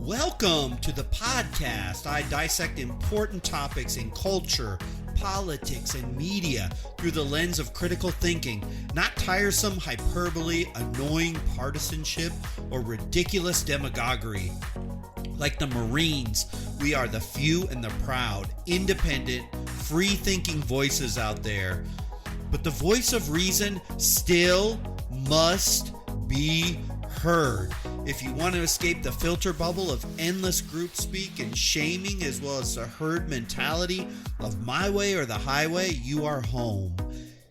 Welcome to the podcast. I dissect important topics in culture, politics, and media through the lens of critical thinking, not tiresome hyperbole, annoying partisanship, or ridiculous demagoguery. Like the Marines, we are the few and the proud, independent, free-thinking voices out there. But the voice of reason still must be heard. If you want to escape the filter bubble of endless groupspeak and shaming, as well as the herd mentality of my way or the highway, you are home.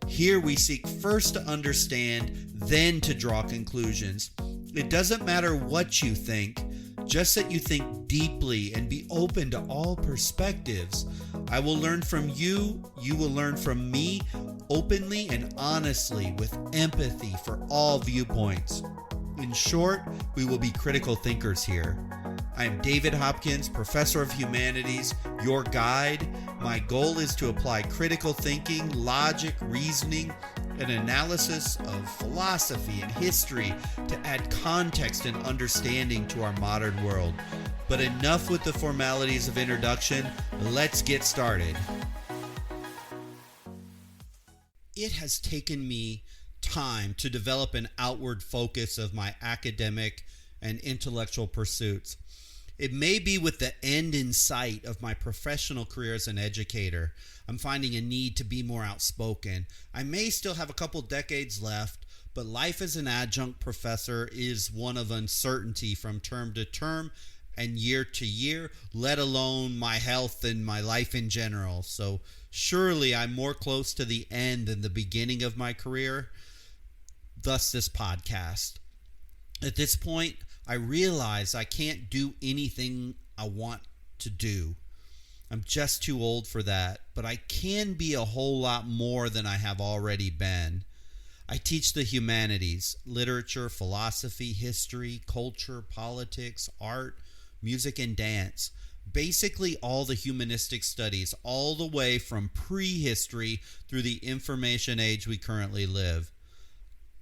Here we seek first to understand, then to draw conclusions. It doesn't matter what you think, just that you think deeply and be open to all perspectives. I will learn from you, you will learn from me, openly and honestly, with empathy for all viewpoints. In short, we will be critical thinkers here. I am David Hopkins, Professor of Humanities, your guide. My goal is to apply critical thinking, logic, reasoning, and analysis of philosophy and history to add context and understanding to our modern world. But enough with the formalities of introduction. Let's get started. It has taken me time to develop an outward focus of my academic and intellectual pursuits. It may be with the end in sight of my professional career as an educator. I'm finding a need to be more outspoken. I may still have a couple decades left, but life as an adjunct professor is one of uncertainty from term to term and year to year, let alone my health and my life in general. So surely I'm more close to the end than the beginning of my career. Thus this podcast. At this point, I realize I can't do anything I want to do. I'm just too old for that, but I can be a whole lot more than I have already been. I teach the humanities, literature, philosophy, history, culture, politics, art, music, and dance. Basically all the humanistic studies, all the way from prehistory through the information age we currently live.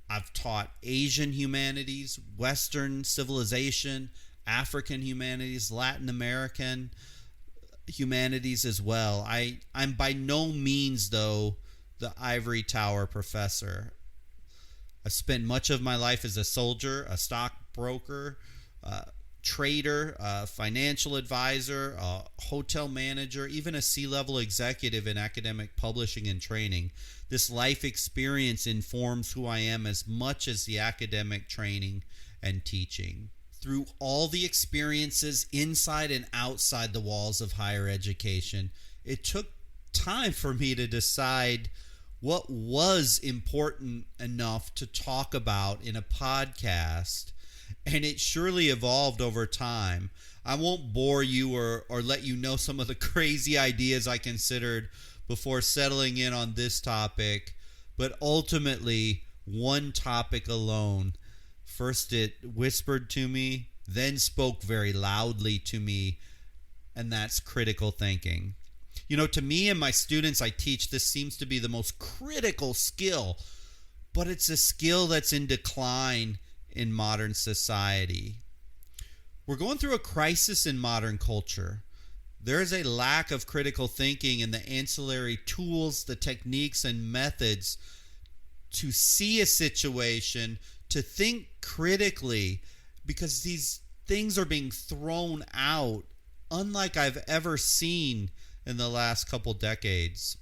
I've taught Asian humanities, Western civilization, African humanities, Latin American humanities as well. I'm by no means, though, the ivory tower professor. I've spent much of my life as a soldier, a stockbroker, trader, financial advisor, a hotel manager, even a C-level executive in academic publishing and training. This life experience informs who I am as much as the academic training and teaching. Through all the experiences inside and outside the walls of higher education, it took time for me to decide what was important enough to talk about in a podcast. And it surely evolved over time. I won't bore you or let you know some of the crazy ideas I considered before settling in on this topic, but ultimately one topic alone. First it whispered to me, then spoke very loudly to me, and that's critical thinking. You know, to me and my students I teach, this seems to be the most critical skill, but it's a skill that's in decline in modern society. We're going through a crisis in modern culture. There is a lack of critical thinking and the ancillary tools, the techniques, and methods to see a situation, to think critically, because these things are being thrown out unlike I've ever seen in the last couple decades.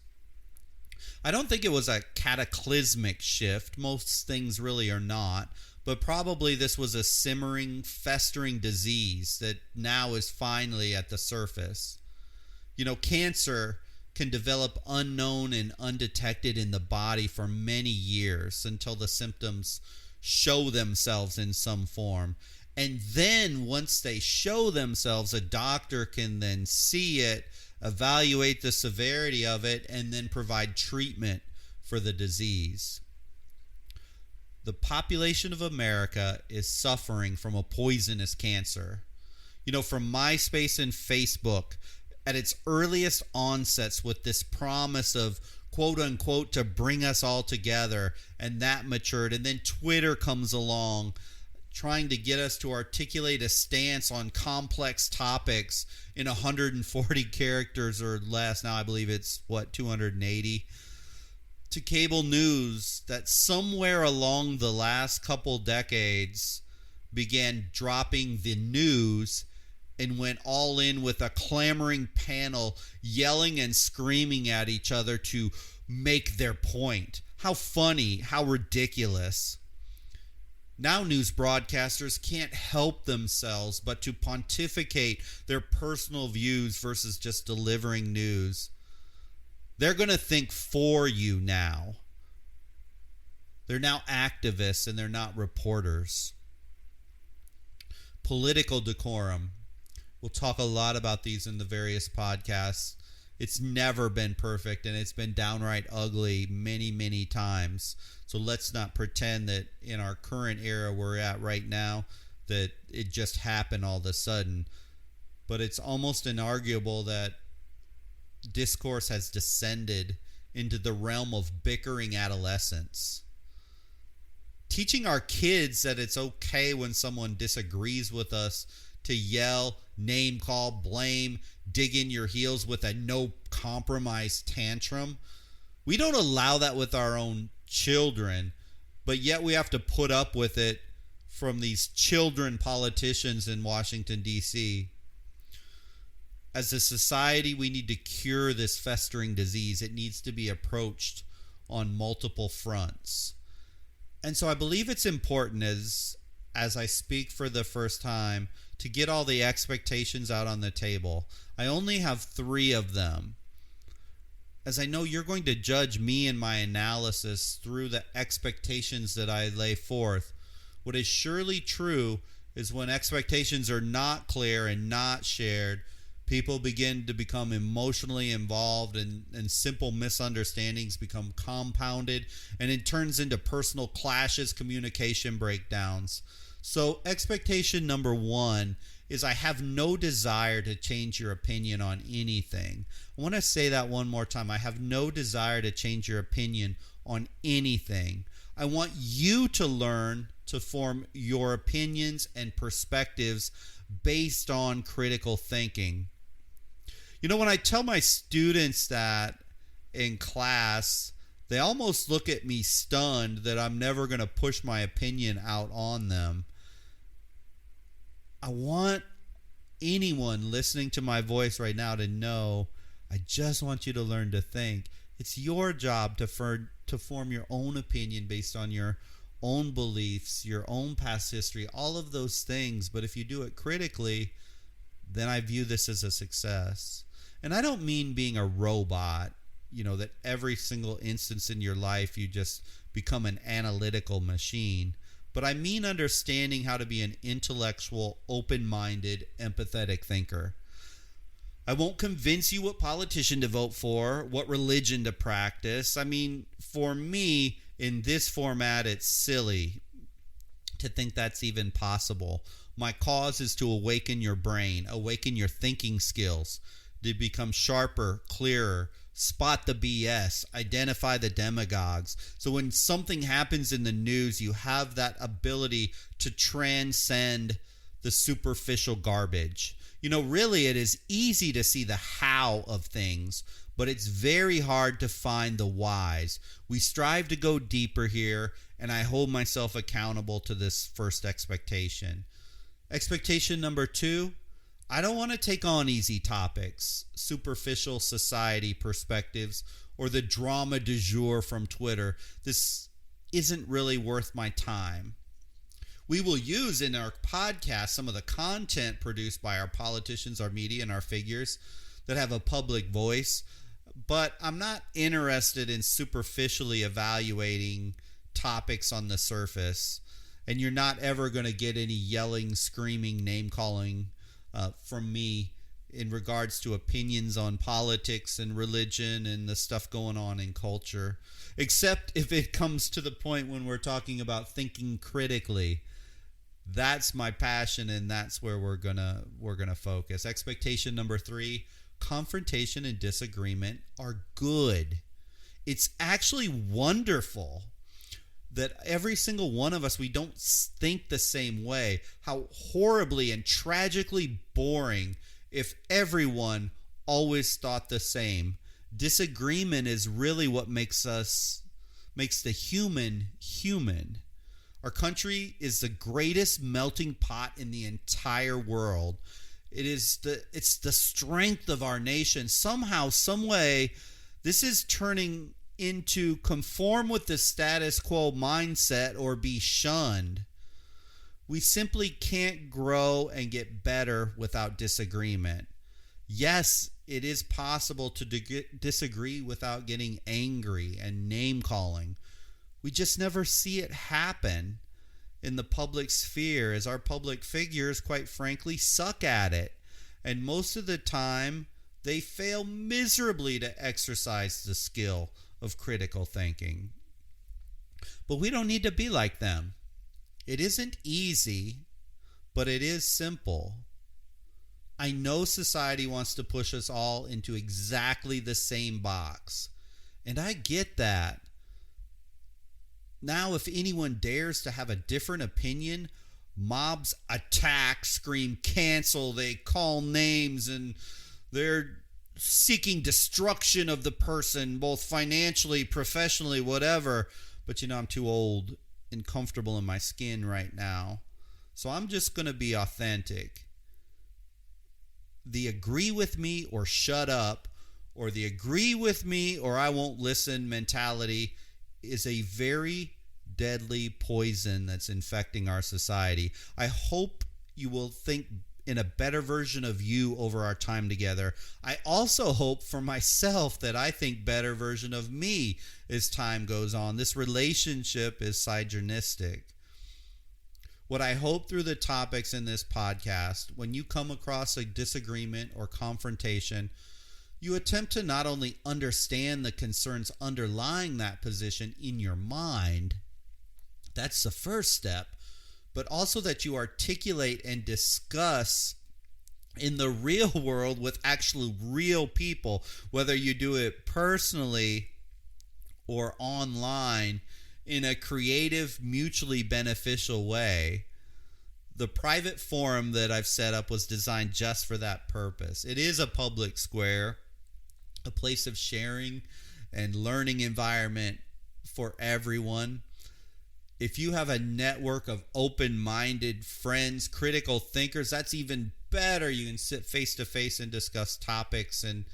I don't think it was a cataclysmic shift. Most things really are not. But probably this was a simmering, festering disease that now is finally at the surface. You know, cancer can develop unknown and undetected in the body for many years until the symptoms show themselves in some form. And then once they show themselves, a doctor can then see it, evaluate the severity of it, and then provide treatment for the disease. The population of America is suffering from a poisonous cancer. You know, from MySpace and Facebook, at its earliest onsets with this promise of quote unquote to bring us all together, and that matured. And then Twitter comes along trying to get us to articulate a stance on complex topics in 140 characters or less. Now I believe it's 280. To cable news that somewhere along the last couple decades began dropping the news and went all in with a clamoring panel yelling and screaming at each other to make their point. How funny, how ridiculous. Now news broadcasters can't help themselves but to pontificate their personal views versus just delivering news. They're going to think for you now. They're now activists and they're not reporters. Political decorum. We'll talk a lot about these in the various podcasts. It's never been perfect, and it's been downright ugly many, many times. So let's not pretend that in our current era we're at right now that it just happened all of a sudden. But it's almost inarguable that discourse has descended into the realm of bickering adolescence. Teaching our kids that it's okay when someone disagrees with us to yell, name call, blame, dig in your heels with a no compromise tantrum. We don't allow that with our own children, but yet we have to put up with it from these children politicians in Washington, D.C. As a society, we need to cure this festering disease. It needs to be approached on multiple fronts. And so I believe it's important as I speak for the first time to get all the expectations out on the table. I only have 3 of them, as I know you're going to judge me and my analysis through the expectations that I lay forth. What is surely true is when expectations are not clear and not shared, people begin to become emotionally involved, and simple misunderstandings become compounded, and it turns into personal clashes, communication breakdowns. So expectation number 1 is I have no desire to change your opinion on anything. I want to say that one more time. I have no desire to change your opinion on anything. I want you to learn to form your opinions and perspectives based on critical thinking. You know, when I tell my students that in class, they almost look at me stunned that I'm never going to push my opinion out on them. I want anyone listening to my voice right now to know I just want you to learn to think. It's your job to form your own opinion based on your own beliefs, your own past history, all of those things. But if you do it critically, then I view this as a success. And I don't mean being a robot, that every single instance in your life you just become an analytical machine. But I mean understanding how to be an intellectual, open-minded, empathetic thinker. I won't convince you what politician to vote for, what religion to practice. I mean, for me, in this format, it's silly to think that's even possible. My cause is to awaken your brain, awaken your thinking skills, to become sharper, clearer, spot the BS, identify the demagogues. So when something happens in the news, you have that ability to transcend the superficial garbage. Really it is easy to see the how of things, but it's very hard to find the whys. We strive to go deeper here, and I hold myself accountable to this first expectation. Expectation number 2, I don't want to take on easy topics, superficial society perspectives, or the drama du jour from Twitter. This isn't really worth my time. We will use in our podcast some of the content produced by our politicians, our media, and our figures that have a public voice, but I'm not interested in superficially evaluating topics on the surface, and you're not ever going to get any yelling, screaming, name-calling from me in regards to opinions on politics and religion and the stuff going on in culture, except if it comes to the point when we're talking about thinking critically. That's my passion, and that's where we're gonna focus. Expectation number 3, confrontation and disagreement are good. It's actually wonderful. that every single one of us, we don't think the same way. How horribly and tragically boring if everyone always thought the same. Disagreement is really what makes the human human. Our country is the greatest melting pot in the entire world. It's the strength of our nation. Somehow, some way, this is turning into conform with the status quo mindset or be shunned. We simply can't grow and get better without disagreement. Yes, it is possible to disagree without getting angry and name calling. We just never see it happen in the public sphere, as our public figures, quite frankly, suck at it. And most of the time, they fail miserably to exercise the skill of critical thinking. But we don't need to be like them. It isn't easy, but it is simple. I know society wants to push us all into exactly the same box, and I get that. Now, if anyone dares to have a different opinion, mobs attack, scream, cancel, they call names, and they're seeking destruction of the person, both financially, professionally, whatever. But I'm too old and comfortable in my skin right now. So I'm just going to be authentic. The agree with me or shut up, or the agree with me or I won't listen mentality is a very deadly poison that's infecting our society. I hope you will think in a better version of you over our time together. I also hope for myself that I think better version of me as time goes on. This relationship is synergistic. What I hope through the topics in this podcast, when you come across a disagreement or confrontation, you attempt to not only understand the concerns underlying that position in your mind, that's the first step, but also that you articulate and discuss in the real world with actual real people, whether you do it personally or online in a creative, mutually beneficial way. The private forum that I've set up was designed just for that purpose. It is a public square, a place of sharing and learning environment for everyone. If you have a network of open-minded friends, critical thinkers, that's even better. You can sit face-to-face and discuss topics, and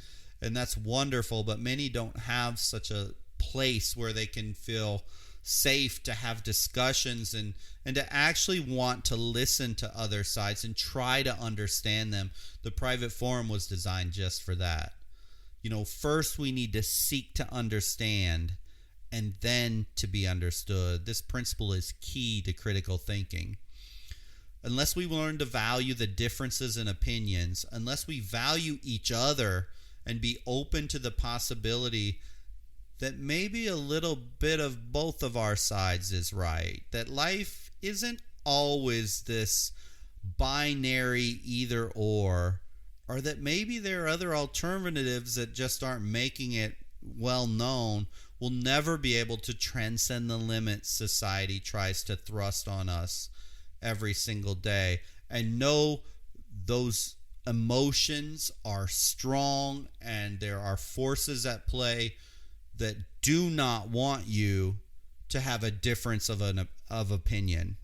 that's wonderful. But many don't have such a place where they can feel safe to have discussions and to actually want to listen to other sides and try to understand them. The private forum was designed just for that. First we need to seek to understand and then to be understood. This principle is key to critical thinking. Unless we learn to value the differences in opinions, unless we value each other and be open to the possibility that maybe a little bit of both of our sides is right, that life isn't always this binary either or that maybe there are other alternatives that just aren't making it well known, we'll never be able to transcend the limits society tries to thrust on us every single day. And know those emotions are strong and there are forces at play that do not want you to have a difference of opinion.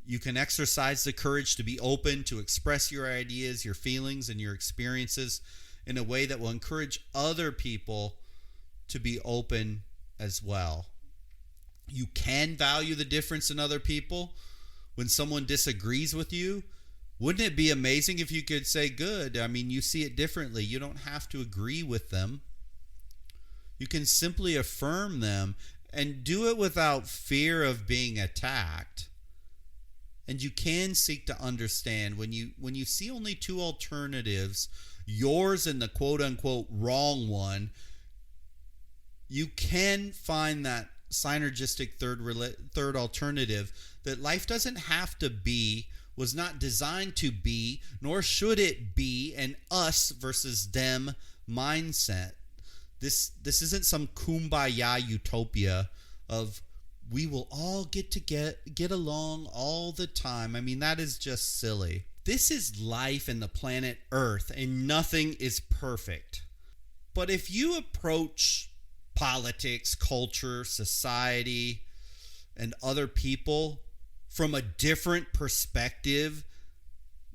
You can exercise the courage to be open, to express your ideas, your feelings, and your experiences in a way that will encourage other people to be open as well. You can value the difference in other people. When someone disagrees with you, wouldn't it be amazing if you could say, good, you see it differently. You don't have to agree with them. You can simply affirm them and do it without fear of being attacked. And you can seek to understand when you see only two alternatives, yours and the quote-unquote wrong one, you can find that synergistic third alternative that life doesn't have to be, was not designed to be, nor should it be an us versus them mindset. This isn't some kumbaya utopia of we will all get along all the time. I mean, that is just silly. This is life and the planet Earth, and nothing is perfect. But if you approach politics, culture, society, and other people from a different perspective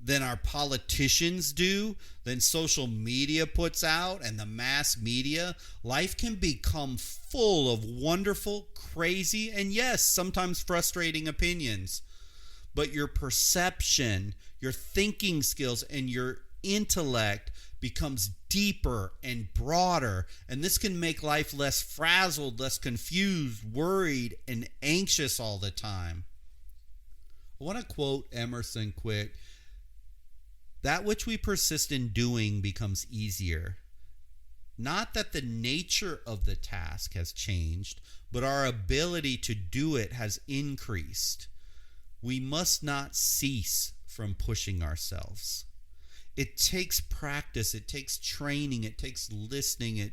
than our politicians do, than social media puts out and the mass media, life can become full of wonderful, crazy, and yes, sometimes frustrating opinions. But your perception, your thinking skills, and your intellect becomes deeper and broader, and this can make life less frazzled, less confused, worried, and anxious all the time. I want to quote Emerson quick. That which we persist in doing becomes easier. Not that the nature of the task has changed, but our ability to do it has increased. We must not cease from pushing ourselves. It takes practice, it takes training, it takes listening,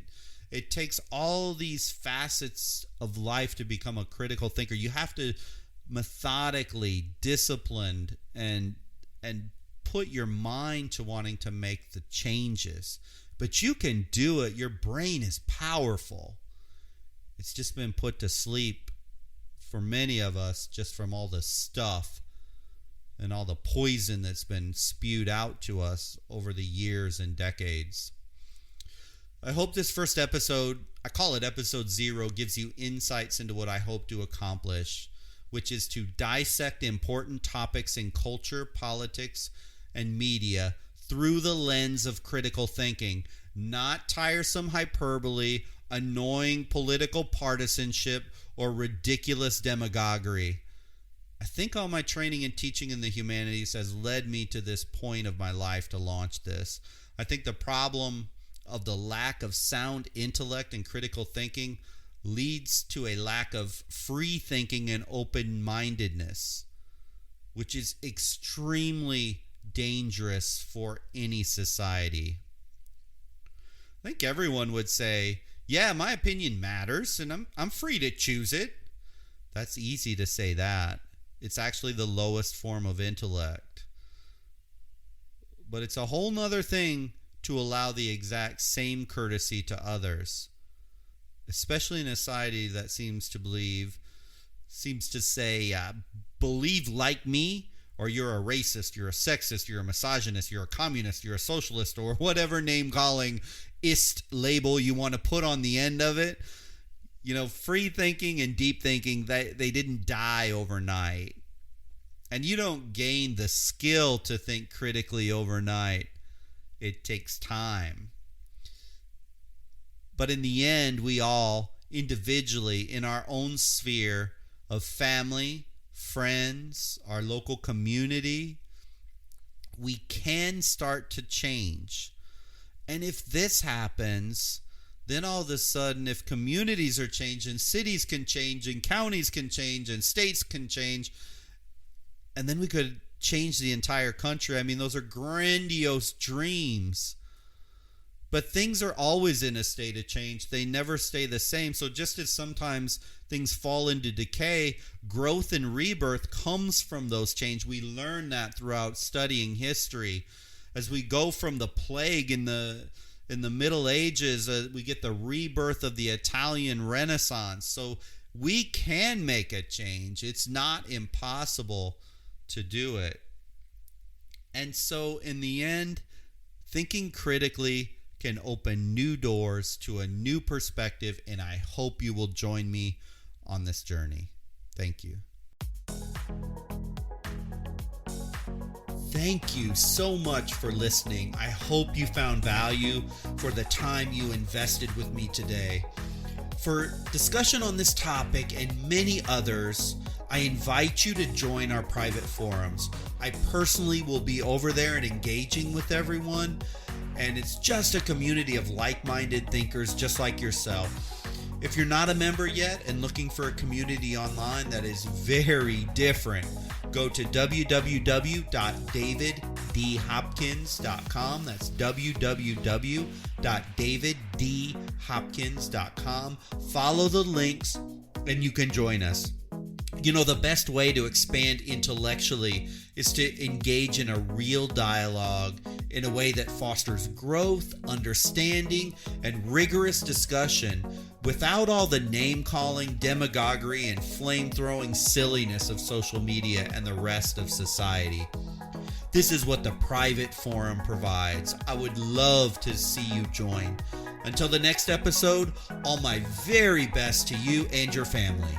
it takes all these facets of life to become a critical thinker. You have to methodically, disciplined, and put your mind to wanting to make the changes. But you can do it. Your brain is powerful. It's just been put to sleep for many of us just from all the stuff and all the poison that's been spewed out to us over the years and decades. I hope this first episode, I call it episode 0, gives you insights into what I hope to accomplish, which is to dissect important topics in culture, politics, and media through the lens of critical thinking, not tiresome hyperbole, annoying political partisanship, or ridiculous demagoguery. I think all my training and teaching in the humanities has led me to this point of my life to launch this. I think the problem of the lack of sound intellect and critical thinking leads to a lack of free thinking and open-mindedness, which is extremely dangerous for any society. I think everyone would say, yeah, my opinion matters and I'm free to choose it. That's easy to say that. It's actually the lowest form of intellect. But it's a whole nother thing to allow the exact same courtesy to others, especially in a society that seems to say, believe like me, or you're a racist, you're a sexist, you're a misogynist, you're a communist, you're a socialist, or whatever name-calling-ist label you want to put on the end of it. You know, free thinking and deep thinking, they didn't die overnight. And you don't gain the skill to think critically overnight. It takes time. But in the end, we all, individually, in our own sphere of family, friends, our local community, we can start to change. And if this happens, then all of a sudden, if communities are changing, cities can change, and counties can change, and states can change, and then we could change the entire country. I mean, those are grandiose dreams. But things are always in a state of change. They never stay the same. So just as sometimes things fall into decay, growth and rebirth comes from those changes. We learn that throughout studying history. As we go from the plague in the Middle Ages, we get the rebirth of the Italian Renaissance. So we can make a change. It's not impossible to do it. And so in the end, thinking critically can open new doors to a new perspective, and I hope you will join me on this journey. Thank you. Thank you so much for listening. I hope you found value for the time you invested with me today. For discussion on this topic and many others, I invite you to join our private forums. I personally will be over there and engaging with everyone, and it's just a community of like-minded thinkers just like yourself. If you're not a member yet and looking for a community online that is very different, go to www.daviddhopkins.com. That's www.daviddhopkins.com. Follow the links and you can join us. The best way to expand intellectually is to engage in a real dialogue in a way that fosters growth, understanding, and rigorous discussion without all the name-calling, demagoguery, and flame-throwing silliness of social media and the rest of society. This is what the private forum provides. I would love to see you join. Until the next episode, all my very best to you and your family.